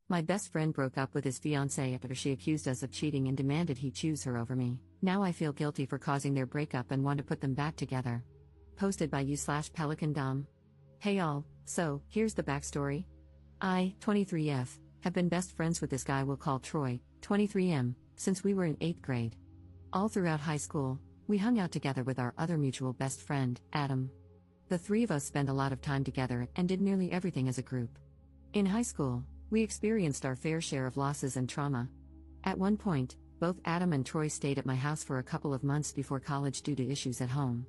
My best friend broke up with his fiancée after she accused us of cheating and demanded he choose her over me. Now I feel guilty for causing their breakup and want to put them back together. Posted by you/Pelican Dom. Hey all, so, here's the backstory. I, 23F, have been best friends with this guy we'll call Troy, 23M, since we were in 8th grade. All throughout high school, we hung out together with our other mutual best friend, Adam. The three of us spent a lot of time together and did nearly everything as a group. In high school, we experienced our fair share of losses and trauma. At one point, both Adam and Troy stayed at my house for a couple of months before college due to issues at home.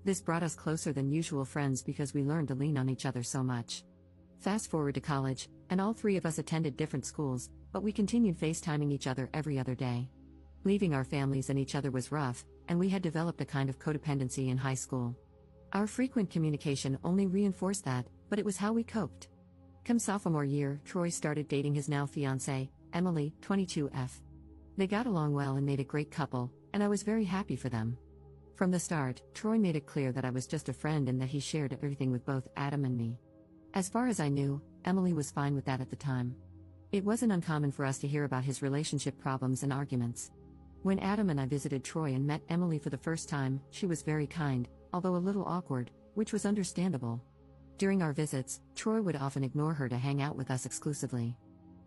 This brought us closer than usual friends because we learned to lean on each other so much. Fast forward to college, and all three of us attended different schools, but we continued FaceTiming each other every other day. Leaving our families and each other was rough, and we had developed a kind of codependency in high school. Our frequent communication only reinforced that, but it was how we coped. Come sophomore year, Troy started dating his now fiancée, Emily, 22F. They got along well and made a great couple, and I was very happy for them. From the start, Troy made it clear that I was just a friend and that he shared everything with both Adam and me. As far as I knew, Emily was fine with that at the time. It wasn't uncommon for us to hear about his relationship problems and arguments. When Adam and I visited Troy and met Emily for the first time, she was very kind, although a little awkward, which was understandable. During our visits, Troy would often ignore her to hang out with us exclusively.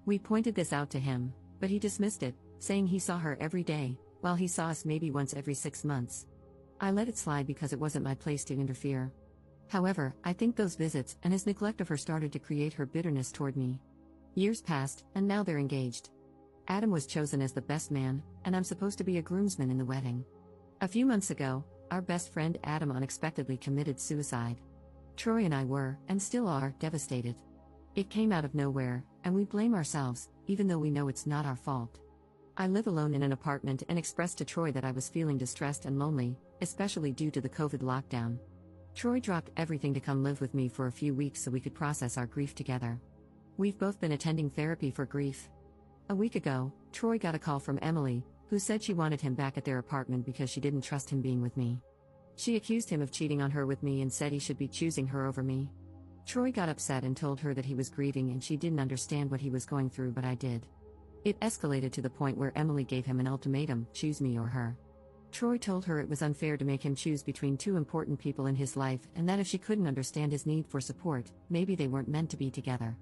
We pointed this out to him, but he dismissed it, saying he saw her every day, while he saw us maybe once every 6 months. I let it slide because it wasn't my place to interfere. However, I think those visits and his neglect of her started to create her bitterness toward me. Years passed, and now they're engaged. Adam was chosen as the best man, and I'm supposed to be a groomsman in the wedding. A few months ago, our best friend Adam unexpectedly committed suicide. Troy and I were, and still are, devastated. It came out of nowhere, and we blame ourselves, even though we know it's not our fault. I live alone in an apartment and expressed to Troy that I was feeling distressed and lonely, especially due to the COVID lockdown. Troy dropped everything to come live with me for a few weeks so we could process our grief together. We've both been attending therapy for grief. A week ago, Troy got a call from Emily, who said she wanted him back at their apartment because she didn't trust him being with me. She accused him of cheating on her with me and said he should be choosing her over me. Troy got upset and told her that he was grieving and she didn't understand what he was going through, but I did. It escalated to the point where Emily gave him an ultimatum: choose me or her. Troy told her it was unfair to make him choose between two important people in his life and that if she couldn't understand his need for support, maybe they weren't meant to be together.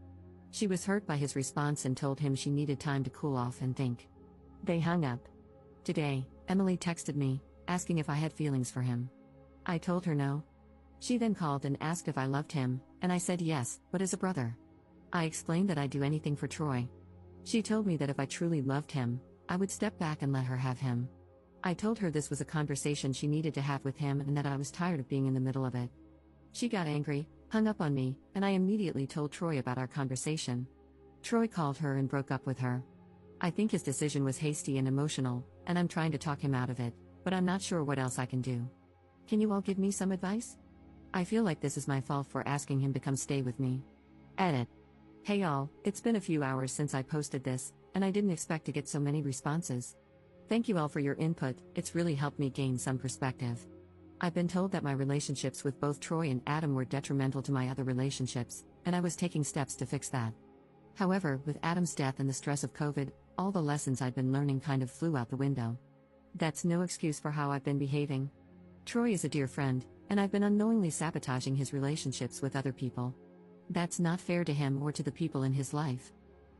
She was hurt by his response and told him she needed time to cool off and think. They hung up. Today, Emily texted me, asking if I had feelings for him. I told her no. She then called and asked if I loved him, and I said yes, but as a brother. I explained that I'd do anything for Troy. She told me that if I truly loved him, I would step back and let her have him. I told her this was a conversation she needed to have with him and that I was tired of being in the middle of it. She got angry, hung up on me, and I immediately told Troy about our conversation. Troy called her and broke up with her. I think his decision was hasty and emotional, and I'm trying to talk him out of it, but I'm not sure what else I can do. Can you all give me some advice? I feel like this is my fault for asking him to come stay with me. Edit. Hey all, it's been a few hours since I posted this, and I didn't expect to get so many responses. Thank you all for your input, it's really helped me gain some perspective. I've been told that my relationships with both Troy and Adam were detrimental to my other relationships, and I was taking steps to fix that. However, with Adam's death and the stress of COVID, all the lessons I'd been learning kind of flew out the window. That's no excuse for how I've been behaving. Troy is a dear friend, and I've been unknowingly sabotaging his relationships with other people. That's not fair to him or to the people in his life.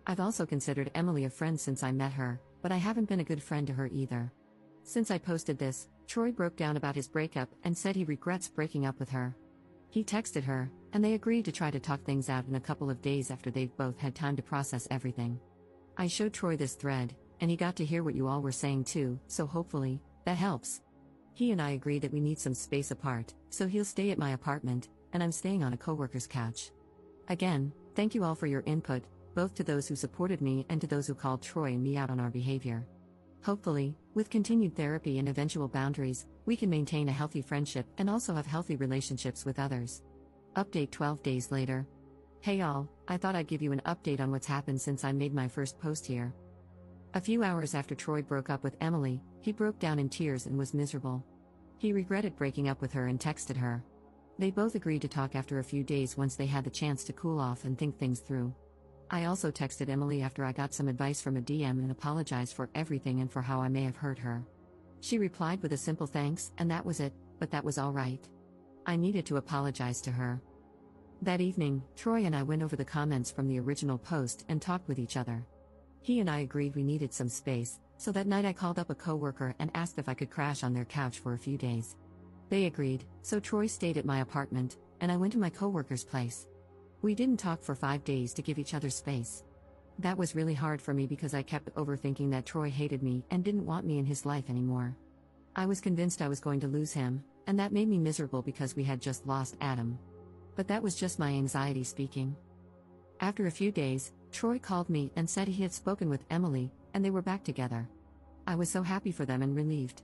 I've also considered Emily a friend since I met her, but I haven't been a good friend to her either. Since I posted this, Troy broke down about his breakup and said he regrets breaking up with her. He texted her, and they agreed to try to talk things out in a couple of days after they've both had time to process everything. I showed Troy this thread, and he got to hear what you all were saying too, so hopefully, that helps. He and I agree that we need some space apart, so he'll stay at my apartment, and I'm staying on a coworker's couch. Again, thank you all for your input, both to those who supported me and to those who called Troy and me out on our behavior. Hopefully, with continued therapy and eventual boundaries, we can maintain a healthy friendship and also have healthy relationships with others. Update 12 days later. Hey all, I thought I'd give you an update on what's happened since I made my first post here. A few hours after Troy broke up with Emily, he broke down in tears and was miserable. He regretted breaking up with her and texted her. They both agreed to talk after a few days once they had the chance to cool off and think things through. I also texted Emily after I got some advice from a DM and apologized for everything and for how I may have hurt her. She replied with a simple thanks, and that was it, but that was alright. I needed to apologize to her. That evening, Troy and I went over the comments from the original post and talked with each other. He and I agreed we needed some space, so that night I called up a coworker and asked if I could crash on their couch for a few days. They agreed, so Troy stayed at my apartment, and I went to my coworker's place. We didn't talk for 5 days to give each other space. That was really hard for me because I kept overthinking that Troy hated me and didn't want me in his life anymore. I was convinced I was going to lose him, and that made me miserable because we had just lost Adam. But that was just my anxiety speaking. After a few days, Troy called me and said he had spoken with Emily, and they were back together. I was so happy for them and relieved.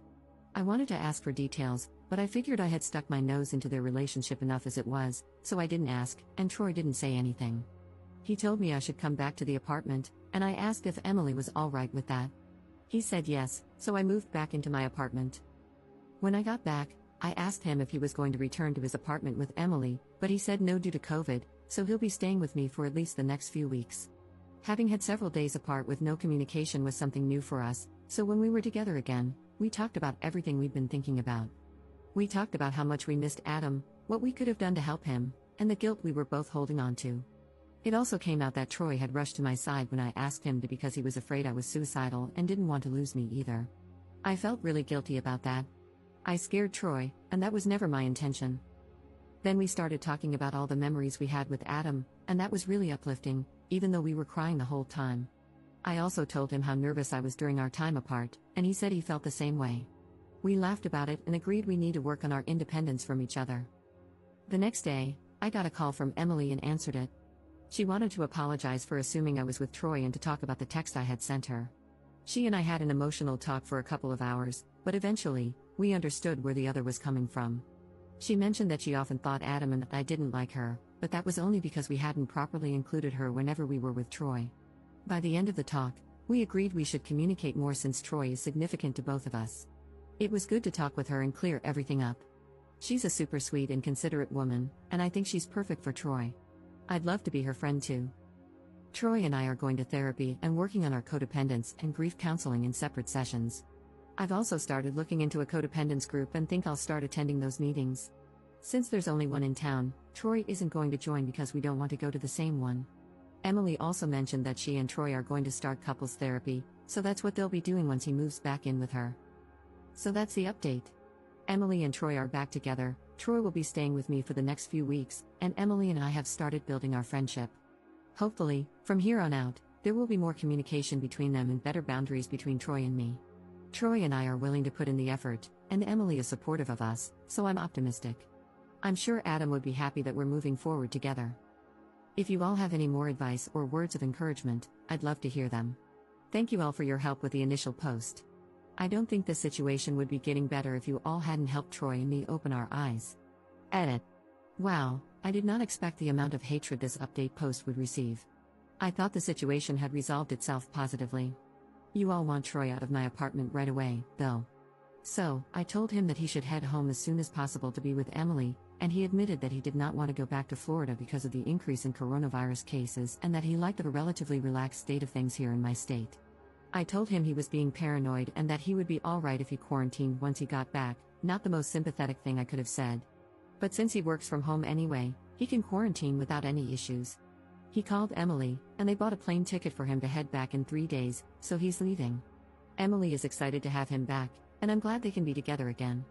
I wanted to ask for details, but I figured I had stuck my nose into their relationship enough as it was, so I didn't ask, and Troy didn't say anything. He told me I should come back to the apartment, and I asked if Emily was alright with that. He said yes, so I moved back into my apartment. When I got back, I asked him if he was going to return to his apartment with Emily, but he said no due to COVID, so he'll be staying with me for at least the next few weeks. Having had several days apart with no communication was something new for us, so when we were together again, we talked about everything we'd been thinking about. We talked about how much we missed Adam, what we could have done to help him, and the guilt we were both holding on to. It also came out that Troy had rushed to my side when I asked him to because he was afraid I was suicidal and didn't want to lose me either. I felt really guilty about that. I scared Troy, and that was never my intention. Then we started talking about all the memories we had with Adam, and that was really uplifting, even though we were crying the whole time. I also told him how nervous I was during our time apart, and he said he felt the same way. We laughed about it and agreed we need to work on our independence from each other. The next day, I got a call from Emily and answered it. She wanted to apologize for assuming I was with Troy and to talk about the text I had sent her. She and I had an emotional talk for a couple of hours, but eventually, we understood where the other was coming from. She mentioned that she often thought Adam and I didn't like her, but that was only because we hadn't properly included her whenever we were with Troy. By the end of the talk, we agreed we should communicate more since Troy is significant to both of us. It was good to talk with her and clear everything up. She's a super sweet and considerate woman, and I think she's perfect for Troy. I'd love to be her friend too. Troy and I are going to therapy and working on our codependence and grief counseling in separate sessions. I've also started looking into a codependence group and think I'll start attending those meetings. Since there's only one in town, Troy isn't going to join because we don't want to go to the same one. Emily also mentioned that she and Troy are going to start couples therapy, so that's what they'll be doing once he moves back in with her. So that's the update. Emily and Troy are back together, Troy will be staying with me for the next few weeks, and Emily and I have started building our friendship. Hopefully, from here on out, there will be more communication between them and better boundaries between Troy and me. Troy and I are willing to put in the effort, and Emily is supportive of us, so I'm optimistic. I'm sure Adam would be happy that we're moving forward together. If you all have any more advice or words of encouragement, I'd love to hear them. Thank you all for your help with the initial post. I don't think the situation would be getting better if you all hadn't helped Troy and me open our eyes. Edit. Wow, I did not expect the amount of hatred this update post would receive. I thought the situation had resolved itself positively. You all want Troy out of my apartment right away, though. So, I told him that he should head home as soon as possible to be with Emily, and he admitted that he did not want to go back to Florida because of the increase in coronavirus cases and that he liked the relatively relaxed state of things here in my state. I told him he was being paranoid and that he would be alright if he quarantined once he got back, not the most sympathetic thing I could have said. But since he works from home anyway, he can quarantine without any issues. He called Emily, and they bought a plane ticket for him to head back in 3 days, so he's leaving. Emily is excited to have him back, and I'm glad they can be together again.